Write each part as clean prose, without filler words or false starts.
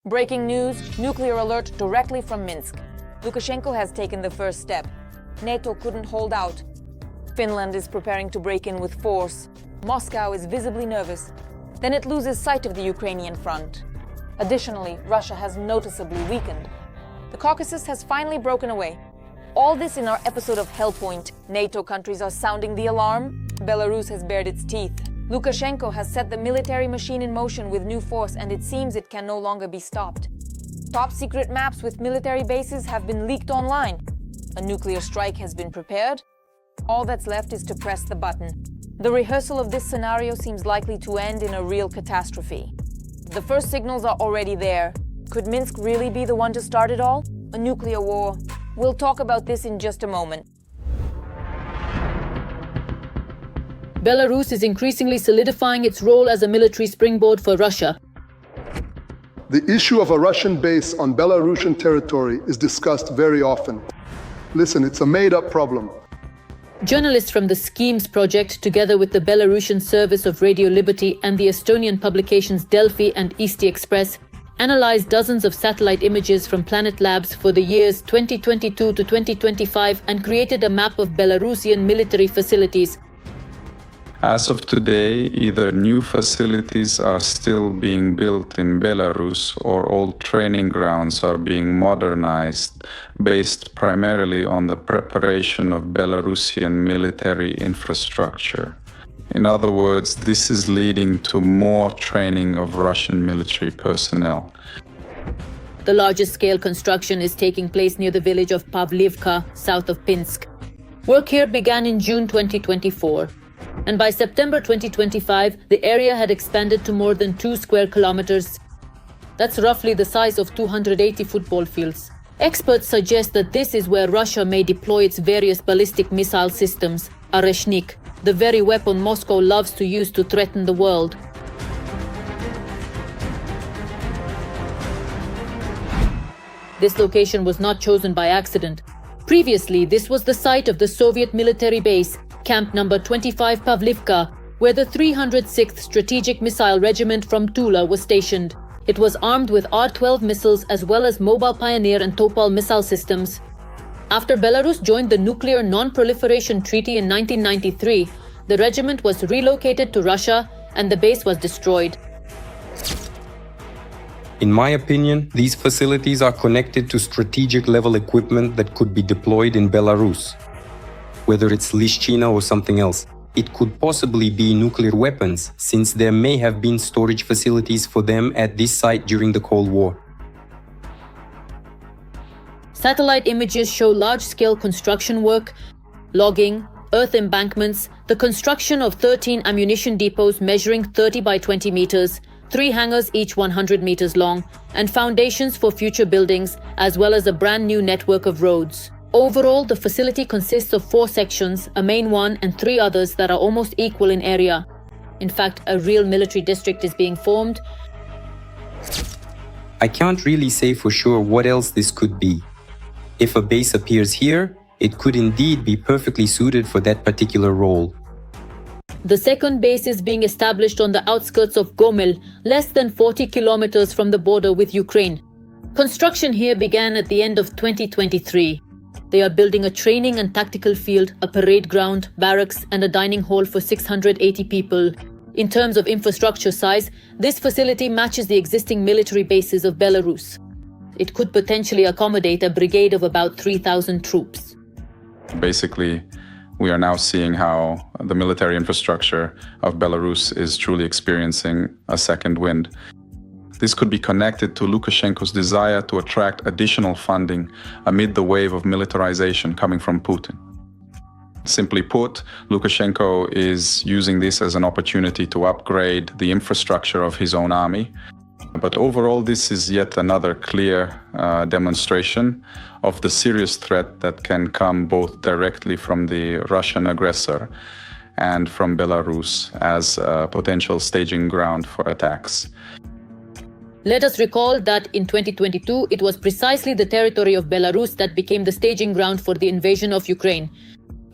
Breaking news, nuclear alert directly from Minsk. Lukashenko has taken the first step. NATO couldn't hold out. Finland is preparing to break in with force. Moscow is visibly nervous. Then it loses sight of the Ukrainian front. Additionally, Russia has noticeably weakened. The Caucasus has finally broken away. All this in our episode of Hellpoint. NATO countries are sounding the alarm. Belarus has bared its teeth. Lukashenko has set the military machine in motion with new force, and it seems it can no longer be stopped. Top secret maps with military bases have been leaked online. A nuclear strike has been prepared. All that's left is to press the button. The rehearsal of this scenario seems likely to end in a real catastrophe. The first signals are already there. Could Minsk really be the one to start it all? A nuclear war? We'll talk about this in just a moment. Belarus is increasingly solidifying its role as a military springboard for Russia. The issue of a Russian base on Belarusian territory is discussed very often. Listen, it's a made-up problem. Journalists from the Schemes project, together with the Belarusian Service of Radio Liberty and the Estonian publications Delphi and Easty Express, analyzed dozens of satellite images from Planet Labs for the years 2022 to 2025 and created a map of Belarusian military facilities. As of today, either new facilities are still being built in Belarus or old training grounds are being modernized based primarily on the preparation of Belarusian military infrastructure. In other words, this is leading to more training of Russian military personnel. The largest scale construction is taking place near the village of Pavlivka, south of Minsk. Work here began in June 2024. And by September 2025, the area had expanded to more than 2 square kilometers. That's roughly the size of 280 football fields. Experts suggest that this is where Russia may deploy its various ballistic missile systems, Oreshnik, the very weapon Moscow loves to use to threaten the world. This location was not chosen by accident. Previously, this was the site of the Soviet military base, Camp number 25 Pavlivka, where the 306th Strategic Missile Regiment from Tula was stationed. It was armed with R-12 missiles as well as Mobile Pioneer and Topol missile systems. After Belarus joined the Nuclear Non-Proliferation Treaty in 1993, the regiment was relocated to Russia and the base was destroyed. In my opinion, these facilities are connected to strategic level equipment that could be deployed in Belarus. Whether it's Lishchina or something else, it could possibly be nuclear weapons, since there may have been storage facilities for them at this site during the Cold War. Satellite images show large-scale construction work, logging, earth embankments, the construction of 13 ammunition depots measuring 30 by 20 meters, 3 hangars each 100 meters long, and foundations for future buildings, as well as a brand new network of roads. Overall, the facility consists of 4 sections, a main one and 3 others that are almost equal in area. In fact, a real military district is being formed. I can't really say for sure what else this could be. If a base appears here, it could indeed be perfectly suited for that particular role. The second base is being established on the outskirts of Gomel, less than 40 kilometers from the border with Ukraine. Construction here began at the end of 2023. They are building a training and tactical field, a parade ground, barracks, and a dining hall for 680 people. In terms of infrastructure size, this facility matches the existing military bases of Belarus. It could potentially accommodate a brigade of about 3,000 troops. Basically, we are now seeing how the military infrastructure of Belarus is truly experiencing a second wind. This could be connected to Lukashenko's desire to attract additional funding amid the wave of militarization coming from Putin. Simply put, Lukashenko is using this as an opportunity to upgrade the infrastructure of his own army. But overall, this is yet another clear demonstration of the serious threat that can come both directly from the Russian aggressor and from Belarus as a potential staging ground for attacks. Let us recall that in 2022, it was precisely the territory of Belarus that became the staging ground for the invasion of Ukraine.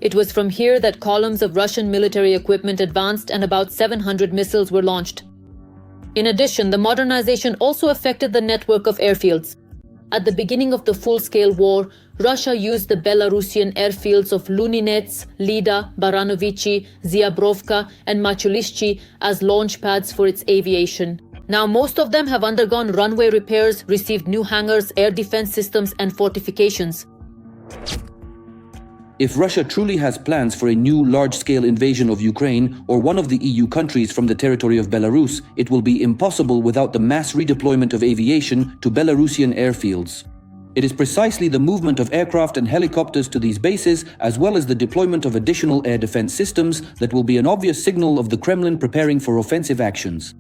It was from here that columns of Russian military equipment advanced and about 700 missiles were launched. In addition, the modernization also affected the network of airfields. At the beginning of the full-scale war, Russia used the Belarusian airfields of Luninets, Lida, Baranovichi, Ziabrovka, and Machulishchi as launch pads for its aviation. Now most of them have undergone runway repairs, received new hangars, air defense systems, and fortifications. If Russia truly has plans for a new large-scale invasion of Ukraine or one of the EU countries from the territory of Belarus, it will be impossible without the mass redeployment of aviation to Belarusian airfields. It is precisely the movement of aircraft and helicopters to these bases, as well as the deployment of additional air defense systems, that will be an obvious signal of the Kremlin preparing for offensive actions.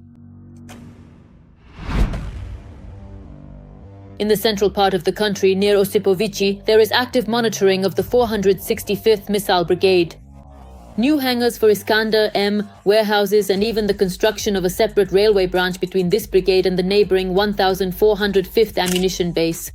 In the central part of the country, near Osipovichi, there is active monitoring of the 465th Missile Brigade. New hangars for Iskander-M, warehouses, and even the construction of a separate railway branch between this brigade and the neighboring 1405th Ammunition Base.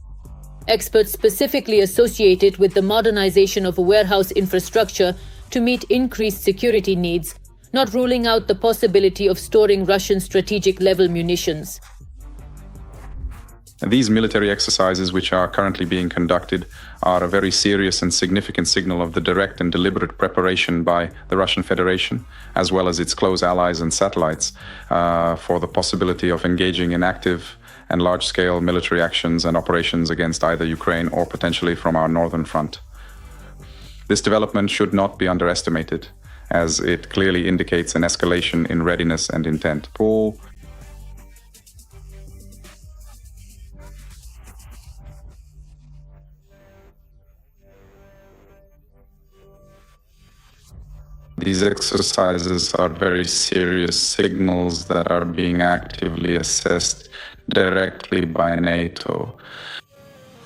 Experts specifically associate it with the modernization of a warehouse infrastructure to meet increased security needs, not ruling out the possibility of storing Russian strategic-level munitions. These military exercises, which are currently being conducted, are a very serious and significant signal of the direct and deliberate preparation by the Russian Federation, as well as its close allies and satellites, for the possibility of engaging in active and large-scale military actions and operations against either Ukraine or potentially from our northern front. This development should not be underestimated, as it clearly indicates an escalation in readiness and intent. These exercises are very serious signals that are being actively assessed directly by NATO.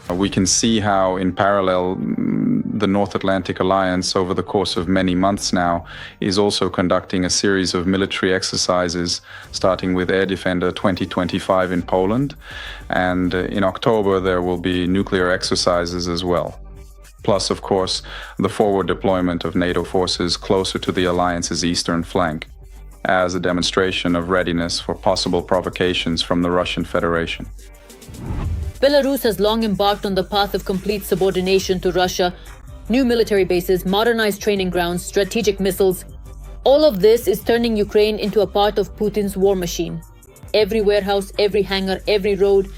We can see how, in parallel, the North Atlantic Alliance, over the course of many months now, is also conducting a series of military exercises, starting with Air Defender 2025 in Poland, and in October there will be nuclear exercises as well. Plus, of course, the forward deployment of NATO forces closer to the alliance's eastern flank, as a demonstration of readiness for possible provocations from the Russian Federation. Belarus has long embarked on the path of complete subordination to Russia. New military bases, modernized training grounds, strategic missiles. All of this is turning Ukraine into a part of Putin's war machine. Every warehouse, every hangar, every road.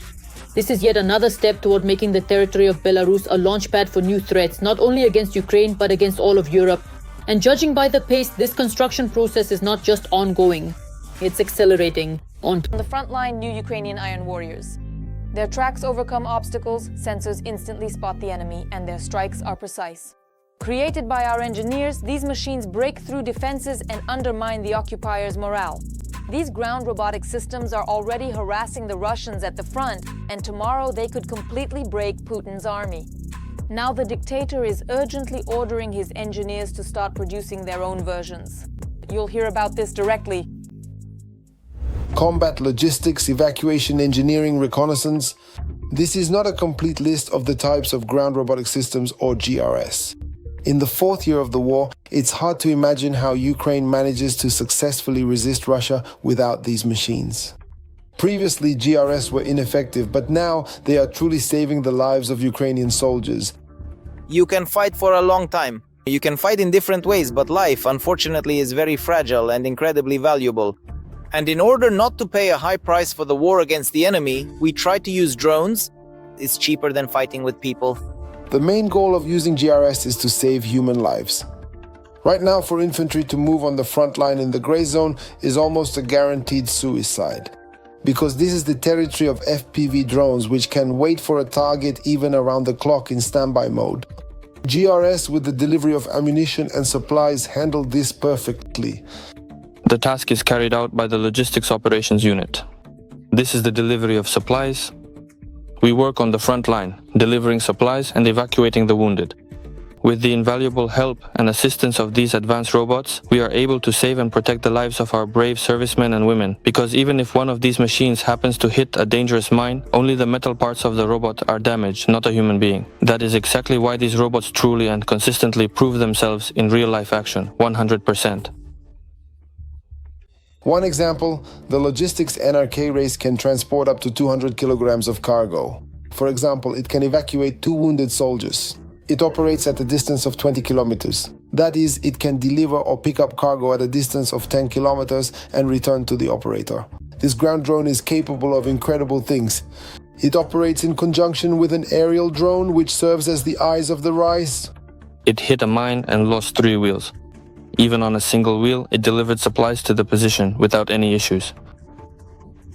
This is yet another step toward making the territory of Belarus a launchpad for new threats, not only against Ukraine, but against all of Europe. And judging by the pace, this construction process is not just ongoing, it's accelerating. On the front line, new Ukrainian Iron Warriors. Their tracks overcome obstacles, sensors instantly spot the enemy, and their strikes are precise. Created by our engineers, these machines break through defenses and undermine the occupiers' morale. These ground robotic systems are already harassing the Russians at the front, and tomorrow they could completely break Putin's army. Now the dictator is urgently ordering his engineers to start producing their own versions. You'll hear about this directly. Combat logistics, evacuation engineering, reconnaissance. This is not a complete list of the types of ground robotic systems, or GRS. In the fourth year of the war, it's hard to imagine how Ukraine manages to successfully resist Russia without these machines. Previously, GRS were ineffective, but now they are truly saving the lives of Ukrainian soldiers. You can fight for a long time. You can fight in different ways, but life, unfortunately, is very fragile and incredibly valuable. And in order not to pay a high price for the war against the enemy, we try to use drones. It's cheaper than fighting with people. The main goal of using GRS is to save human lives. Right now, for infantry to move on the front line in the gray zone is almost a guaranteed suicide, because this is the territory of FPV drones, which can wait for a target even around the clock in standby mode. GRS, with the delivery of ammunition and supplies, handle this perfectly. The task is carried out by the Logistics Operations Unit. This is the delivery of supplies. We work on the front line, delivering supplies and evacuating the wounded. With the invaluable help and assistance of these advanced robots, we are able to save and protect the lives of our brave servicemen and women, because even if one of these machines happens to hit a dangerous mine, only the metal parts of the robot are damaged, not a human being. That is exactly why these robots truly and consistently prove themselves in real-life action, 100%. One example, the logistics NRK race can transport up to 200 kilograms of cargo. For example, it can evacuate 2 wounded soldiers. It operates at a distance of 20 kilometers. That is, it can deliver or pick up cargo at a distance of 10 kilometers and return to the operator. This ground drone is capable of incredible things. It operates in conjunction with an aerial drone which serves as the eyes of the rice. It hit a mine and lost 3 wheels. Even on a single wheel, it delivered supplies to the position without any issues.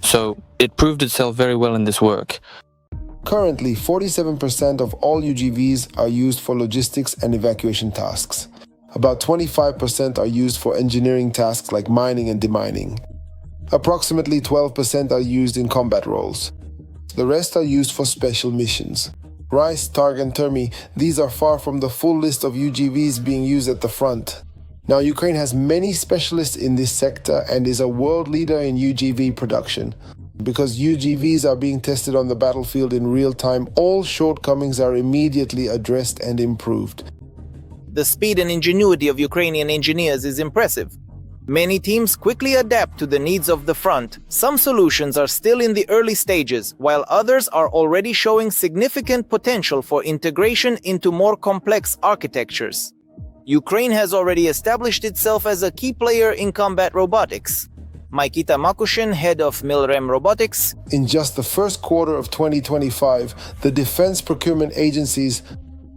So, it proved itself very well in this work. Currently, 47% of all UGVs are used for logistics and evacuation tasks. About 25% are used for engineering tasks like mining and demining. Approximately 12% are used in combat roles. The rest are used for special missions. Rice, Targ and Termi, these are far from the full list of UGVs being used at the front. Now, Ukraine has many specialists in this sector and is a world leader in UGV production. Because UGVs are being tested on the battlefield in real time, all shortcomings are immediately addressed and improved. The speed and ingenuity of Ukrainian engineers is impressive. Many teams quickly adapt to the needs of the front. Some solutions are still in the early stages, while others are already showing significant potential for integration into more complex architectures. Ukraine has already established itself as a key player in combat robotics. Mikita Makushin, head of Milrem Robotics. In just the first quarter of 2025, the defense procurement agencies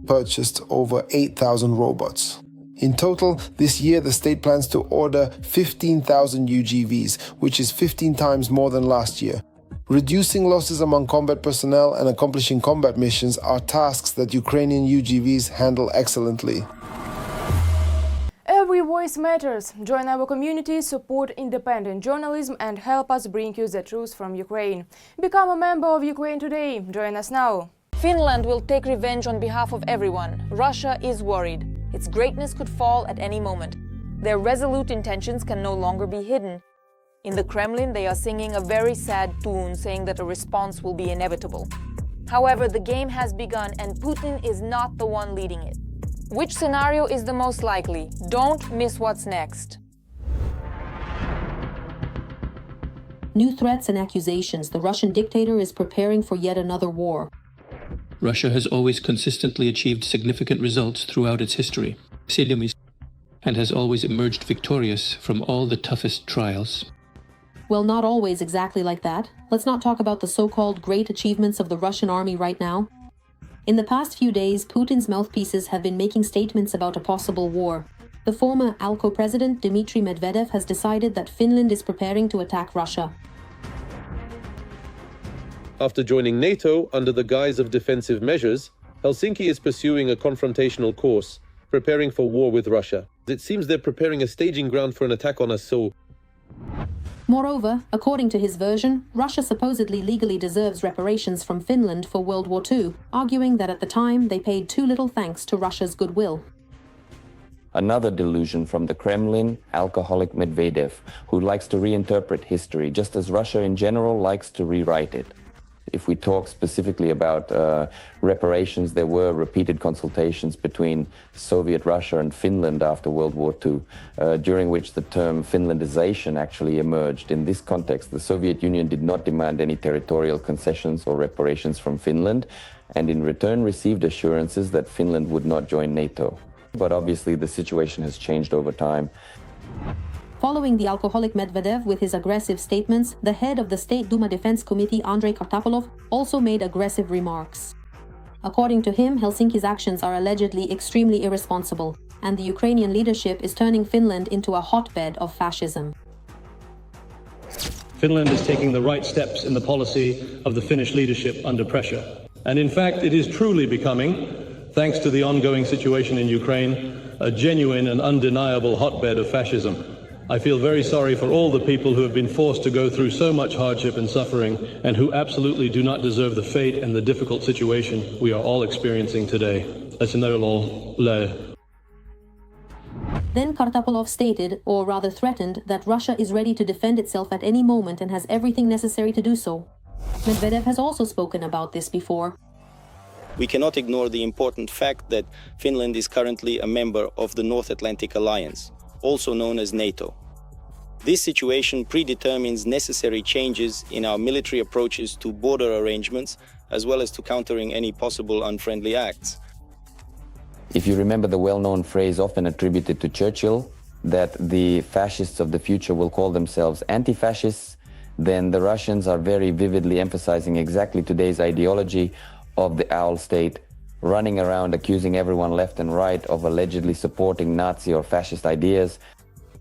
purchased over 8,000 robots. In total, this year the state plans to order 15,000 UGVs, which is 15 times more than last year. Reducing losses among combat personnel and accomplishing combat missions are tasks that Ukrainian UGVs handle excellently. Every voice matters. Join our community, support independent journalism and help us bring you the truth from Ukraine. Become a member of Ukraine today. Join us now. Finland will take revenge on behalf of everyone. Russia is worried. Its greatness could fall at any moment. Their resolute intentions can no longer be hidden. In the Kremlin, they are singing a very sad tune, saying that a response will be inevitable. However, the game has begun and Putin is not the one leading it. Which scenario is the most likely? Don't miss what's next. New threats and accusations. The Russian dictator is preparing for yet another war. Russia has always consistently achieved significant results throughout its history, and has always emerged victorious from all the toughest trials. Well, not always exactly like that. Let's not talk about the so-called great achievements of the Russian army right now. In the past few days, Putin's mouthpieces have been making statements about a possible war. The former ALCO president, Dmitry Medvedev, has decided that Finland is preparing to attack Russia. After joining NATO under the guise of defensive measures, Helsinki is pursuing a confrontational course, preparing for war with Russia. It seems they're preparing a staging ground for an attack on us, so... Moreover, according to his version, Russia supposedly legally deserves reparations from Finland for World War II, arguing that at the time they paid too little thanks to Russia's goodwill. Another delusion from the Kremlin, alcoholic Medvedev, who likes to reinterpret history, just as Russia in general likes to rewrite it. If we talk specifically about reparations, there were repeated consultations between Soviet Russia and Finland after World War II, during which the term Finlandization actually emerged. In this context, the Soviet Union did not demand any territorial concessions or reparations from Finland, and in return received assurances that Finland would not join NATO. But obviously the situation has changed over time. Following the alcoholic Medvedev with his aggressive statements, the head of the State Duma Defense Committee, Andrei Kartapolov, also made aggressive remarks. According to him, Helsinki's actions are allegedly extremely irresponsible, and the Ukrainian leadership is turning Finland into a hotbed of fascism. Finland is taking the right steps in the policy of the Finnish leadership under pressure. And in fact, it is truly becoming, thanks to the ongoing situation in Ukraine, a genuine and undeniable hotbed of fascism. I feel very sorry for all the people who have been forced to go through so much hardship and suffering and who absolutely do not deserve the fate and the difficult situation we are all experiencing today. Then Kartapolov stated, or rather threatened, that Russia is ready to defend itself at any moment and has everything necessary to do so. Medvedev has also spoken about this before. We cannot ignore the important fact that Finland is currently a member of the North Atlantic Alliance, also known as NATO. This situation predetermines necessary changes in our military approaches to border arrangements, as well as to countering any possible unfriendly acts. If you remember the well-known phrase often attributed to Churchill, that the fascists of the future will call themselves anti-fascists, then the Russians are very vividly emphasizing exactly today's ideology of the owl state, running around accusing everyone left and right of allegedly supporting Nazi or fascist ideas.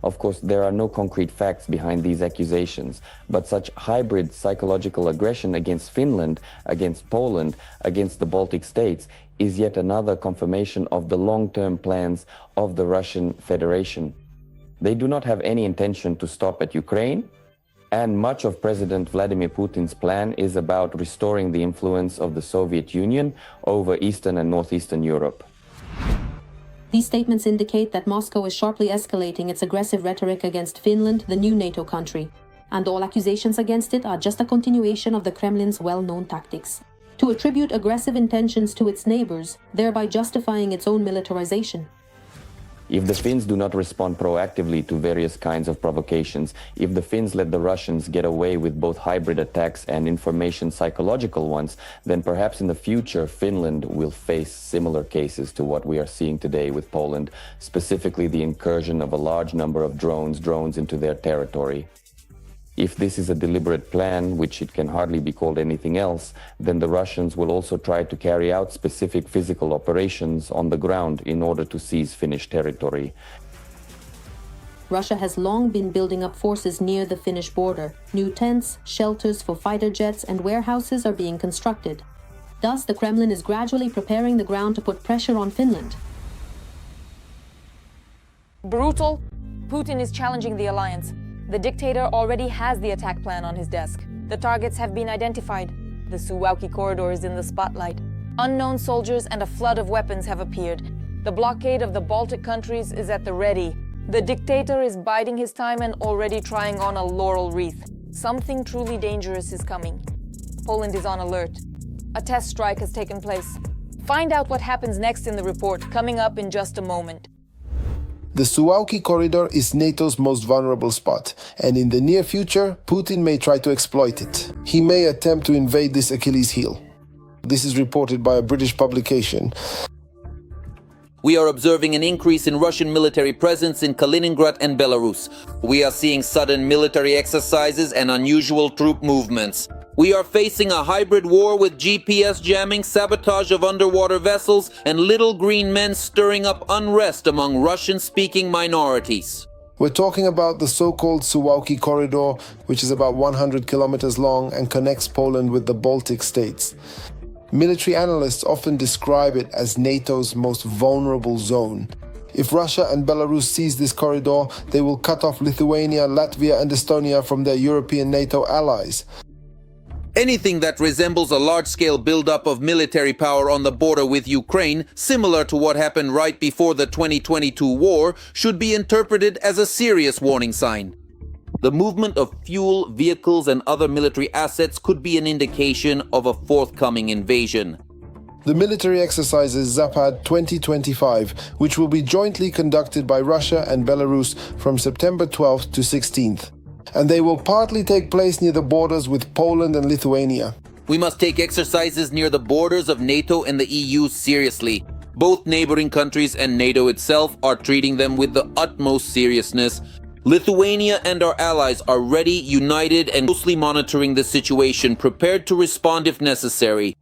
Of course, there are no concrete facts behind these accusations, but such hybrid psychological aggression against Finland, against Poland, against the Baltic states is yet another confirmation of the long-term plans of the Russian Federation. They do not have any intention to stop at Ukraine, and much of President Vladimir Putin's plan is about restoring the influence of the Soviet Union over Eastern and Northeastern Europe. These statements indicate that Moscow is sharply escalating its aggressive rhetoric against Finland, the new NATO country, and all accusations against it are just a continuation of the Kremlin's well-known tactics to attribute aggressive intentions to its neighbors, thereby justifying its own militarization. If the Finns do not respond proactively to various kinds of provocations, if the Finns let the Russians get away with both hybrid attacks and information psychological ones, then perhaps in the future Finland will face similar cases to what we are seeing today with Poland, specifically the incursion of a large number of drones into their territory. If this is a deliberate plan, which it can hardly be called anything else, then the Russians will also try to carry out specific physical operations on the ground in order to seize Finnish territory. Russia has long been building up forces near the Finnish border. New tents, shelters for fighter jets, and warehouses are being constructed. Thus, the Kremlin is gradually preparing the ground to put pressure on Finland. Brutal. Putin is challenging the alliance. The dictator already has the attack plan on his desk. The targets have been identified. The Suwałki corridor is in the spotlight. Unknown soldiers and a flood of weapons have appeared. The blockade of the Baltic countries is at the ready. The dictator is biding his time and already trying on a laurel wreath. Something truly dangerous is coming. Poland is on alert. A test strike has taken place. Find out what happens next in the report, coming up in just a moment. The Suwałki corridor is NATO's most vulnerable spot, and in the near future, Putin may try to exploit it. He may attempt to invade this Achilles heel. This is reported by a British publication. We are observing an increase in Russian military presence in Kaliningrad and Belarus. We are seeing sudden military exercises and unusual troop movements. We are facing a hybrid war with GPS jamming, sabotage of underwater vessels, and little green men stirring up unrest among Russian-speaking minorities. We're talking about the so-called Suwałki corridor, which is about 100 kilometers long and connects Poland with the Baltic states. Military analysts often describe it as NATO's most vulnerable zone. If Russia and Belarus seize this corridor, they will cut off Lithuania, Latvia, and Estonia from their European NATO allies. Anything that resembles a large-scale buildup of military power on the border with Ukraine, similar to what happened right before the 2022 war, should be interpreted as a serious warning sign. The movement of fuel, vehicles, and other military assets could be an indication of a forthcoming invasion. The military exercises Zapad 2025, which will be jointly conducted by Russia and Belarus from September 12th to 16th. And they will partly take place near the borders with Poland and Lithuania. We must take exercises near the borders of NATO and the EU seriously. Both neighboring countries and NATO itself are treating them with the utmost seriousness. Lithuania and our allies are ready, united, and closely monitoring the situation, prepared to respond if necessary.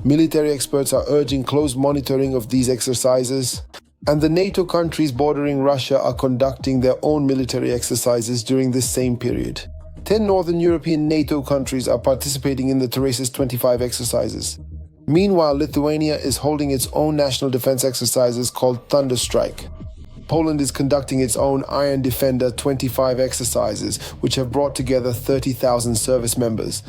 Military experts are urging close monitoring of these exercises. And the NATO countries bordering Russia are conducting their own military exercises during this same period. 10 Northern European NATO countries are participating in the Terraces 25 exercises. Meanwhile, Lithuania is holding its own national defense exercises called Thunderstrike. Poland is conducting its own Iron Defender 25 exercises, which have brought together 30,000 service members.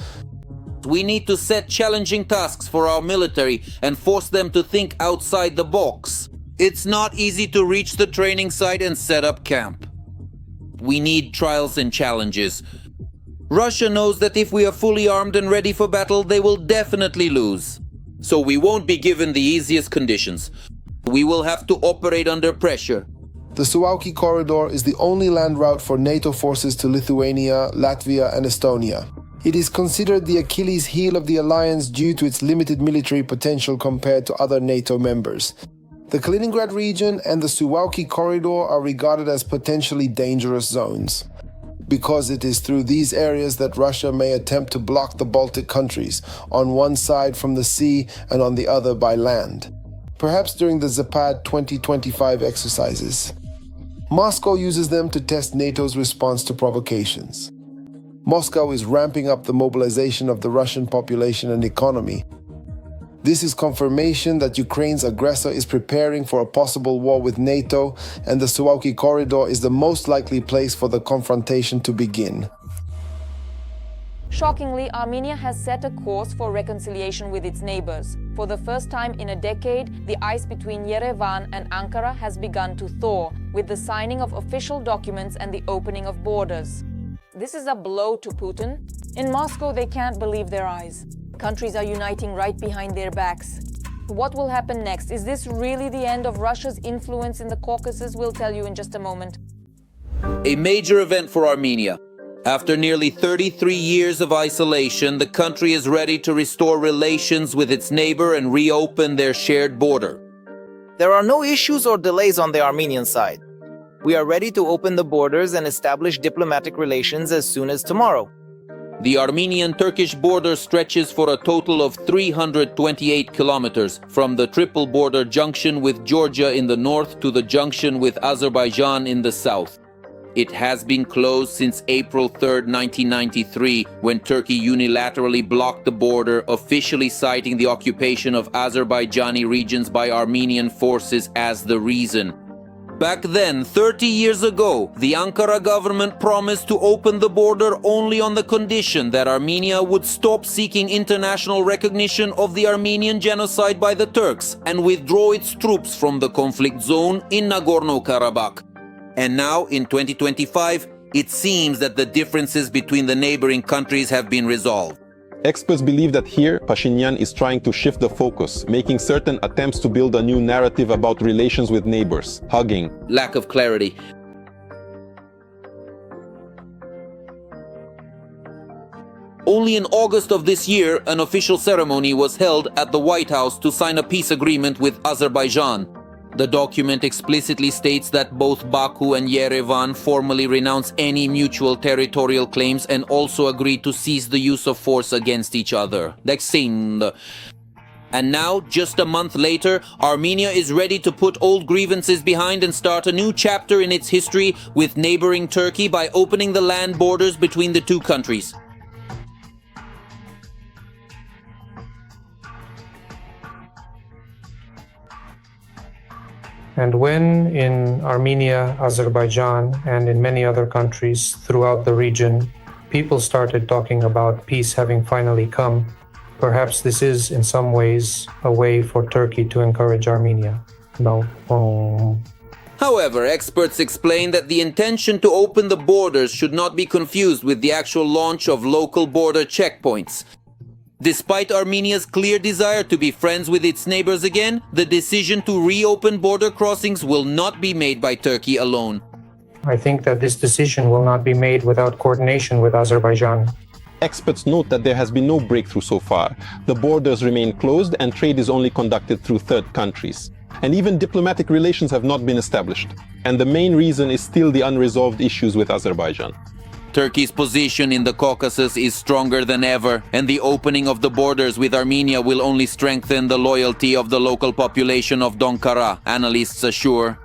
We need to set challenging tasks for our military and force them to think outside the box. It's not easy to reach the training site and set up camp. We need trials and challenges. Russia knows that if we are fully armed and ready for battle, they will definitely lose. So we won't be given the easiest conditions. We will have to operate under pressure. The Suwałki corridor is the only land route for NATO forces to Lithuania, Latvia, and Estonia. It is considered the Achilles heel of the alliance due to its limited military potential compared to other NATO members. The Kaliningrad region and the Suwałki corridor are regarded as potentially dangerous zones, because it is through these areas that Russia may attempt to block the Baltic countries, on one side from the sea and on the other by land, perhaps during the Zapad 2025 exercises. Moscow uses them to test NATO's response to provocations. Moscow is ramping up the mobilization of the Russian population and economy. This is confirmation that Ukraine's aggressor is preparing for a possible war with NATO, and the Suwałki corridor is the most likely place for the confrontation to begin. Shockingly, Armenia has set a course for reconciliation with its neighbors. For the first time in a decade, the ice between Yerevan and Ankara has begun to thaw, with the signing of official documents and the opening of borders. This is a blow to Putin. In Moscow, they can't believe their eyes. Countries are uniting right behind their backs. What will happen next? Is this really the end of Russia's influence in the Caucasus? We'll tell you in just a moment. A major event for Armenia. After nearly 33 years of isolation, the country is ready to restore relations with its neighbor and reopen their shared border. There are no issues or delays on the Armenian side. We are ready to open the borders and establish diplomatic relations as soon as tomorrow. The Armenian-Turkish border stretches for a total of 328 kilometers, from the triple border junction with Georgia in the north to the junction with Azerbaijan in the south. It has been closed since April 3, 1993, when Turkey unilaterally blocked the border, officially citing the occupation of Azerbaijani regions by Armenian forces as the reason. Back then, 30 years ago, the Ankara government promised to open the border only on the condition that Armenia would stop seeking international recognition of the Armenian genocide by the Turks and withdraw its troops from the conflict zone in Nagorno-Karabakh. And now, in 2025, it seems that the differences between the neighboring countries have been resolved. Experts believe that here, Pashinyan is trying to shift the focus, making certain attempts to build a new narrative about relations with neighbors, hugging. Lack of clarity. Only in August of this year, an official ceremony was held at the White House to sign a peace agreement with Azerbaijan. The document explicitly states that both Baku and Yerevan formally renounce any mutual territorial claims and also agree to cease the use of force against each other. And now, just a month later, Armenia is ready to put old grievances behind and start a new chapter in its history with neighboring Turkey by opening the land borders between the two countries. And when in Armenia, Azerbaijan, and in many other countries throughout the region, people started talking about peace having finally come, perhaps this is in some ways a way for Turkey to encourage Armenia. However, experts explain that the intention to open the borders should not be confused with the actual launch of local border checkpoints. Despite Armenia's clear desire to be friends with its neighbors again, the decision to reopen border crossings will not be made by Turkey alone. I think that this decision will not be made without coordination with Azerbaijan. Experts note that there has been no breakthrough so far. The borders remain closed and trade is only conducted through third countries. And even diplomatic relations have not been established. And the main reason is still the unresolved issues with Azerbaijan. Turkey's position in the Caucasus is stronger than ever, and the opening of the borders with Armenia will only strengthen the loyalty of the local population of Donkara, analysts assure.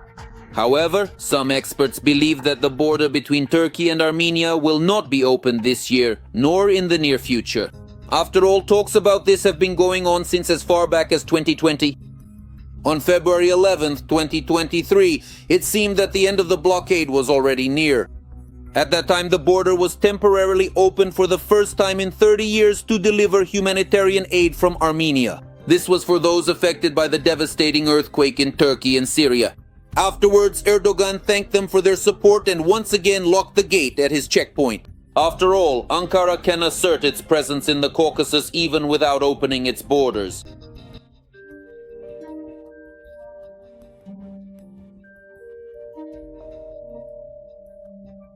However, some experts believe that the border between Turkey and Armenia will not be opened this year, nor in the near future. After all, talks about this have been going on since as far back as 2020. On February 11th, 2023, it seemed that the end of the blockade was already near. At that time, the border was temporarily opened for the first time in 30 years to deliver humanitarian aid from Armenia. This was for those affected by the devastating earthquake in Turkey and Syria. Afterwards, Erdogan thanked them for their support and once again locked the gate at his checkpoint. After all, Ankara can assert its presence in the Caucasus even without opening its borders.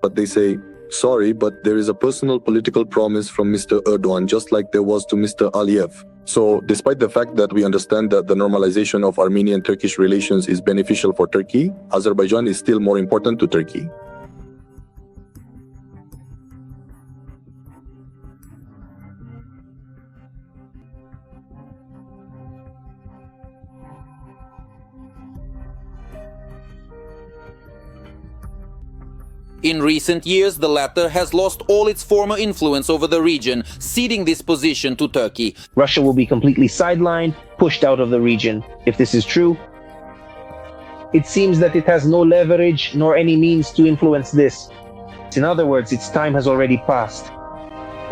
but they say, sorry, but there is a personal political promise from Mr. Erdogan, just like there was to Mr. Aliyev. So, despite the fact that we understand that the normalization of Armenian-Turkish relations is beneficial for Turkey, Azerbaijan is still more important to Turkey. In recent years, the latter has lost all its former influence over the region, ceding this position to Turkey. Russia will be completely sidelined, pushed out of the region. If this is true, it seems that it has no leverage nor any means to influence this. In other words, its time has already passed.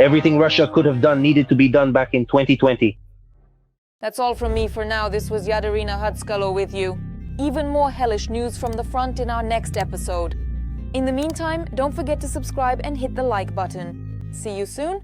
Everything Russia could have done needed to be done back in 2020. That's all from me for now. This was Yadarina Hudskalo with you. Even more hellish news from the front in our next episode. In the meantime, don't forget to subscribe and hit the like button. See you soon.